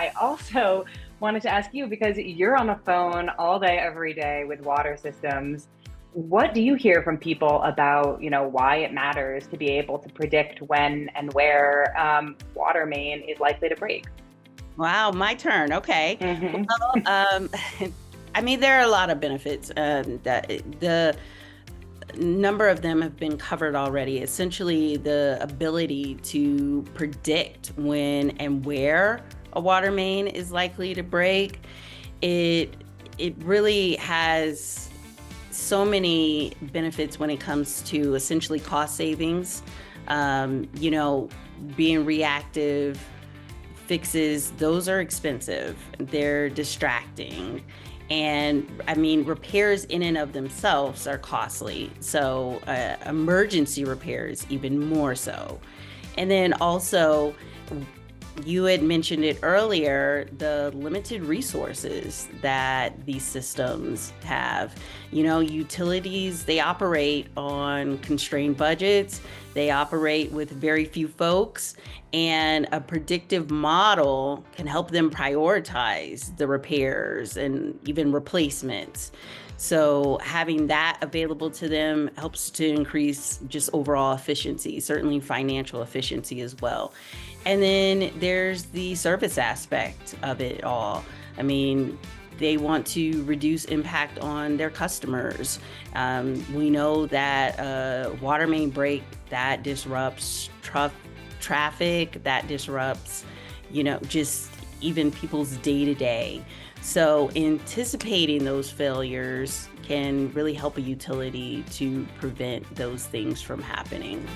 I also wanted to ask you because you're on the phone all day, every day with water systems. What do you hear from people about, why it matters to be able to predict when and where water main is likely to break? Wow, my turn. Okay. Hmm. Well, I mean, there are a lot of benefits. That the number of them have been covered already. Essentially, the ability to predict when and where a water main is likely to break. It it really has so many benefits when it comes to essentially cost savings. Um, you know, Being reactive fixes, those are expensive, they're distracting. And I mean, repairs in and of themselves are costly. So, emergency repairs, even more so. And then also, you had mentioned it earlier, the limited resources that these systems have. Utilities, they operate on constrained budgets, they operate with very few folks, and a predictive model can help them prioritize the repairs and even replacements. So having that available to them helps to increase just overall efficiency, certainly financial efficiency as well. And then there's the service aspect of it all. I mean, they want to reduce impact on their customers. We know that water main break that disrupts traffic, that disrupts, just even people's day to day. So anticipating those failures can really help a utility to prevent those things from happening.